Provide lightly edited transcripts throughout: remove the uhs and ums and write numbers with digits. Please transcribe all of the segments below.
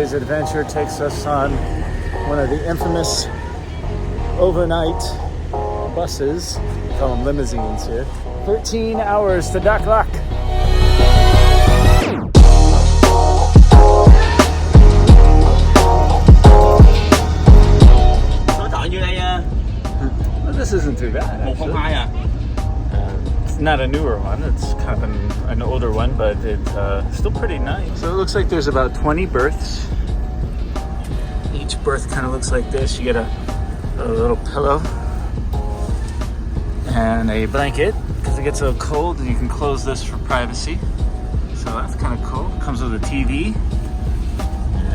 Today's adventure takes us on one of the infamous overnight buses. We call them limousines here. 13 hours to Dak Lak. Well, this isn't too bad, actually. It's not a newer one, it's kind of an older one, but it's still pretty nice. So it looks like there's about 20 berths. Each berth kind of looks like this. You get a little pillow and a blanket because it gets so cold, and you can close this for privacy. So that's kind of cool. Comes with a TV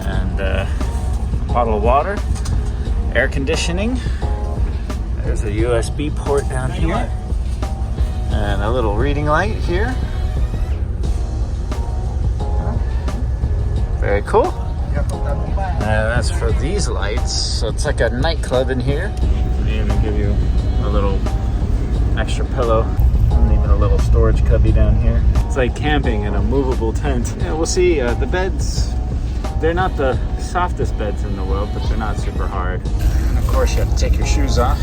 and a bottle of water, air conditioning. There's a USB port down here. And a little reading light here. Very cool. That's for these lights. So it's like a nightclub in here. They even give you a little extra pillow and even a little storage cubby down here. It's like camping in a movable tent. Yeah, we'll see. The beds, they're not the softest beds in the world, but they're not super hard. And of course, you have to take your shoes off.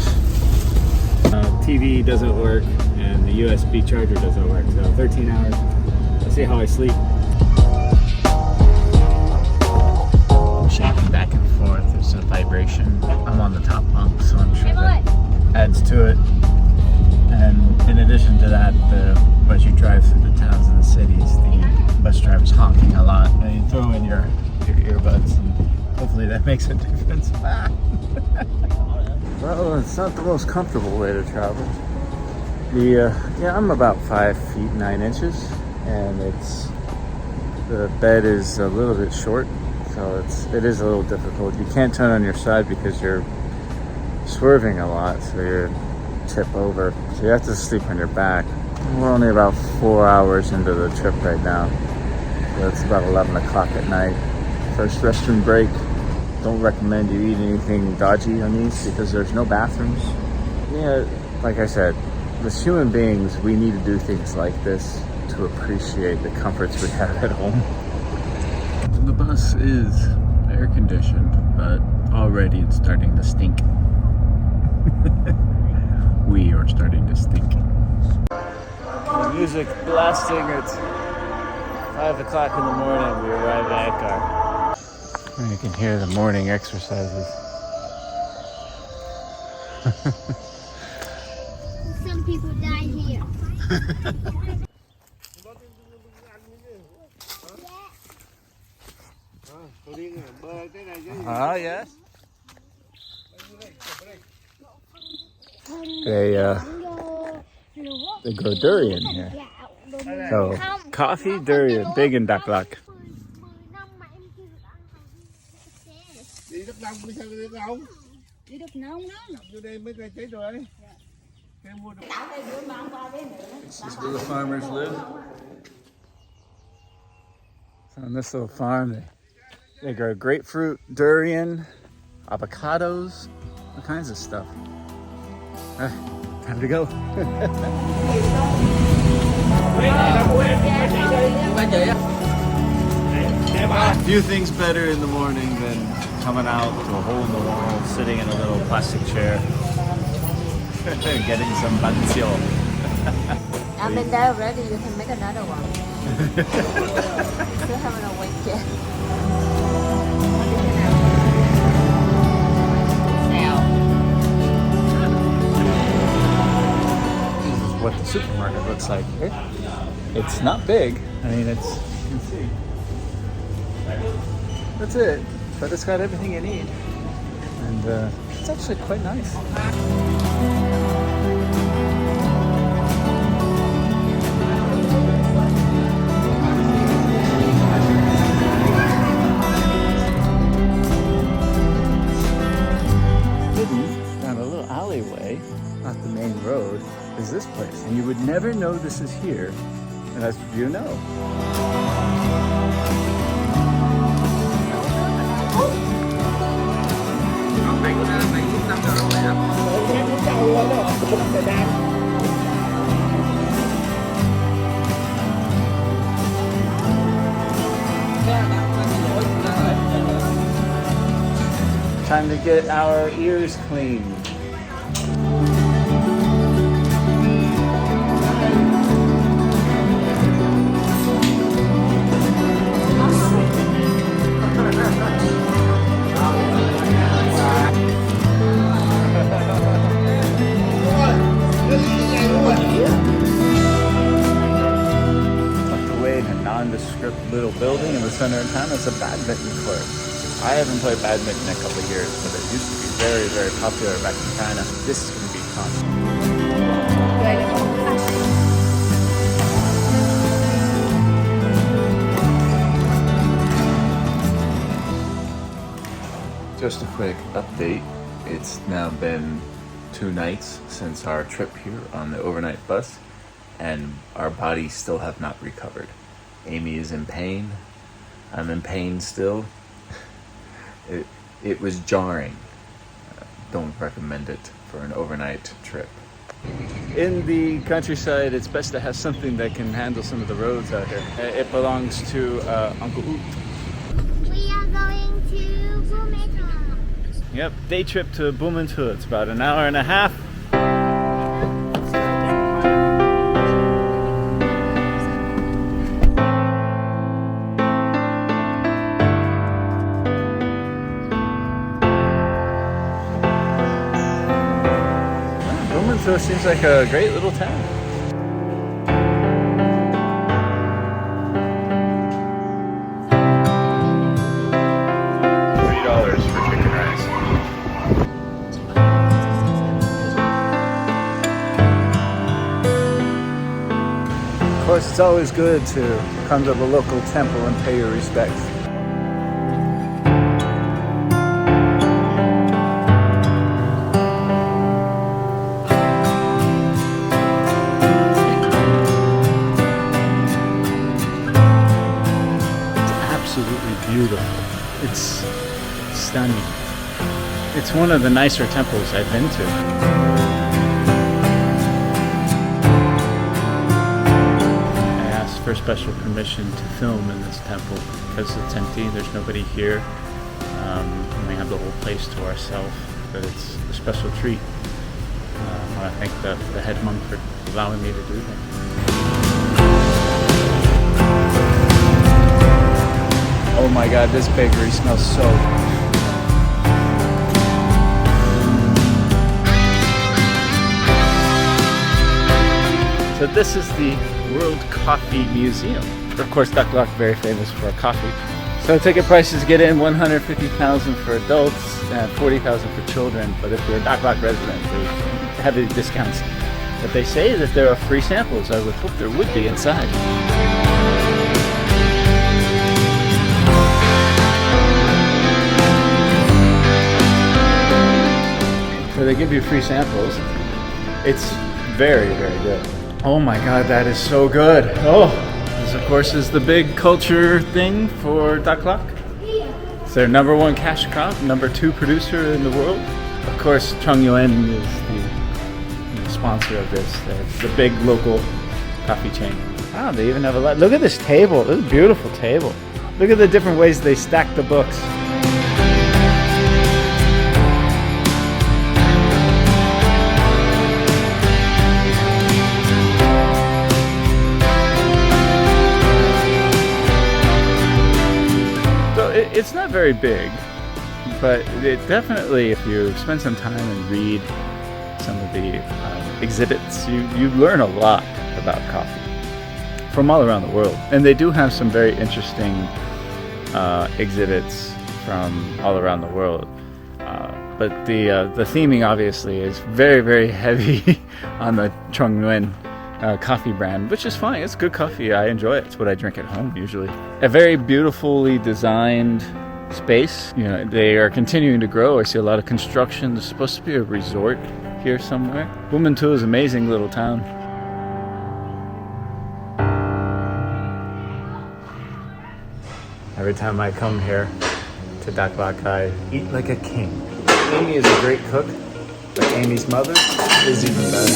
TV doesn't work, and the USB charger doesn't work, so 13 hours. Let's see how I sleep. Shocking back and forth, there's a vibration. I'm on the top bunk, so I'm sure that adds to it. And in addition to that, as you drive through the towns and the cities, the bus driver's honking a lot, and you throw in your earbuds, and hopefully that makes a difference. Well, it's not the most comfortable way to travel. I'm about 5 feet 9 inches, and the bed is a little bit short, so it is a little difficult. You can't turn on your side because you're swerving a lot, so you tip over. So you have to sleep on your back. We're only about 4 hours into the trip right now. So it's about 11 o'clock at night. First restroom break. Don't recommend you eat anything dodgy on these because there's no bathrooms. Yeah, like I said, as human beings, we need to do things like this to appreciate the comforts we have at home. The bus is air conditioned, but already it's starting to stink. We are starting to stink. The music blasting at 5 o'clock in the morning. We arrive at Akar. And you can hear the morning exercises. Some people die here. Yes. They grow durian here. So coffee, durian, big in Dak Lak. Đi đất nông đi sao đi đất nông? Đi đất nông đó. Vô đây mấy cây chết rồi. This is where the farmers live. So on this little farm, they grow grapefruit, durian, avocados, all kinds of stuff. Time to go. Few things better in the morning than coming out to a hole in the wall, sitting in a little plastic chair, getting some bancio. I've been there already, you can make another one. Still haven't awake yet. This is what the supermarket looks like here. It's not big. I mean, you can see. That's it. But it's got everything you need. And it's actually quite nice. Down a little alleyway, not the main road, is this place. And you would never know this is here unless you know. Time to get our ears cleaned. Nondescript little building in the center of town. It's a badminton court. I haven't played badminton in a couple of years, but it used to be very, very popular back in China. This is going to be fun. Just a quick update. It's now been 2 nights since our trip here on the overnight bus, and our bodies still have not recovered. Amy is in pain. I'm in pain still. It was jarring. Don't recommend it for an overnight trip. In the countryside, it's best to have something that can handle some of the roads out here. It belongs to Uncle Oot. We are going to Buon Ma Thuot. Yep, day trip to Buon Ma Thuot. It's about an hour and a half. So it seems like a great little town. $3 for chicken rice. Of course, it's always good to come to the local temple and pay your respects. Beautiful. It's stunning. It's one of the nicer temples I've been to. I asked for special permission to film in this temple because it's empty, there's nobody here. And we have the whole place to ourselves, but it's a special treat. I want to thank the head monk for allowing me to do that. Oh my god, this bakery smells so good. So this is the World Coffee Museum. Of course, Dak Lak very famous for coffee. So ticket prices get in $150,000 for adults and $40,000 for children. But if you're a Dak Lak resident, there's heavy discounts. But they say that there are free samples. I would hope there would be inside. So they give you free samples. It's very, very good. Oh my god, that is so good. Oh, this of course is the big culture thing for Dak Lak. It's their #1 cash crop, #2 producer in the world. Of course, Chung Yuen is the sponsor of this. It's the big local coffee chain. Wow, they even have a lot. Look at this table. This is a beautiful table. Look at the different ways they stack the books. It's not very big, but it definitely, if you spend some time and read some of the exhibits, you learn a lot about coffee from all around the world. And they do have some very interesting exhibits from all around the world. But the theming obviously is very, very heavy on the Chung Yuen coffee brand, which is fine. It's good coffee. I enjoy it. It's what I drink at home usually. A very beautifully designed space. You know, they are continuing to grow. I see a lot of construction. There's supposed to be a resort here somewhere. Buon Ma Thuot is an amazing little town. Every time I come here to Dak Lak, I eat like a king. Amy is a great cook, but Amy's mother is even better.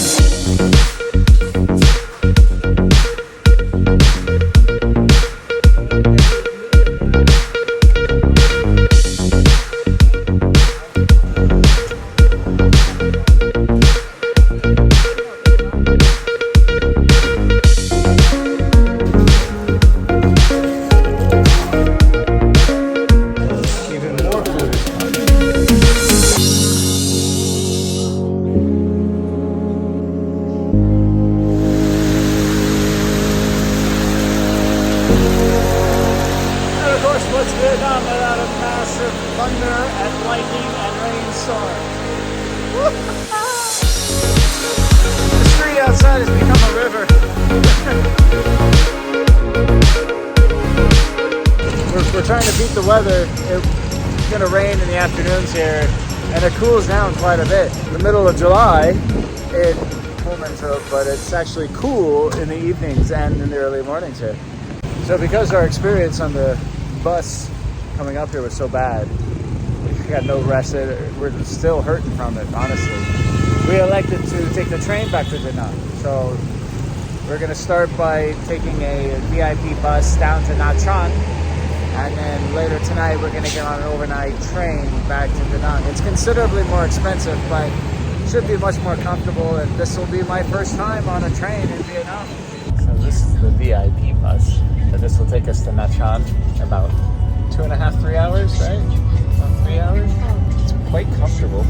the weather, it's gonna rain in the afternoons here, and it cools down quite a bit. In the middle of July, Buon Ma Thuot, but it's actually cool in the evenings and in the early mornings here. So because our experience on the bus coming up here was so bad, we got no rest. We're still hurting from it, honestly. We elected to take the train back to Da Nang. So we're gonna start by taking a VIP bus down to Nha Trang, and then later tonight we're gonna get on an overnight train back to Da Nang. It's considerably more expensive, but should be much more comfortable, and this will be my first time on a train in Vietnam. So this is the VIP bus. So this will take us to Nha Trang, about 2.5, 3 hours, right? About 3 hours. It's quite comfortable,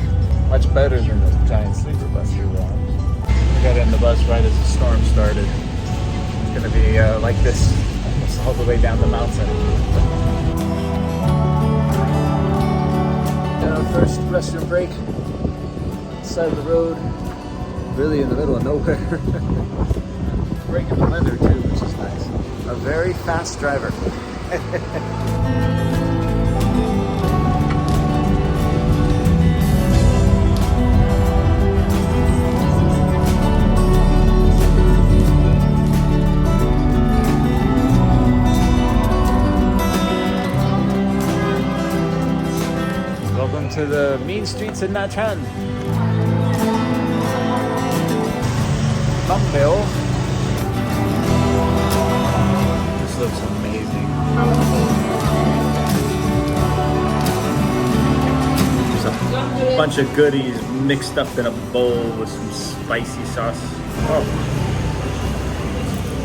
much better than the giant sleeper bus we were on. We got in the bus right as the storm started. It's gonna be like this all the way down the mountain. First restroom break. Side of the road, really in the middle of nowhere. Breaking the weather too, which is nice. A very fast driver. Welcome to the mean streets in Nha Trang. Thumbnail. This looks amazing. There's a bunch of goodies mixed up in a bowl with some spicy sauce. Oh,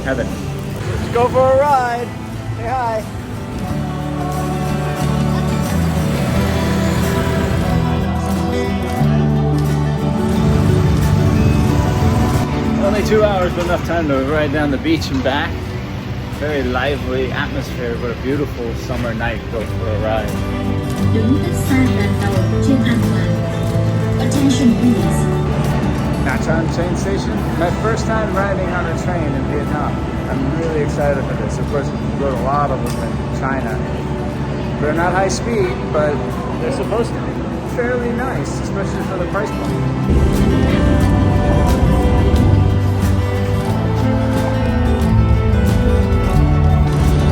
heaven. Let's go for a ride. Say hi. Only 2 hours, but enough time to ride down the beach and back. Very lively atmosphere, but a beautiful summer night. Go for a ride. Đứng cách xa đoàn tàu trên an toàn. Attention please. Nha Trang train station. My first time riding on a train in Vietnam. I'm really excited for this. Of course, we rode a lot of them in China. They're not high speed, but they're supposed to be fairly nice, especially for the price point.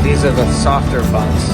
These are the softer buns.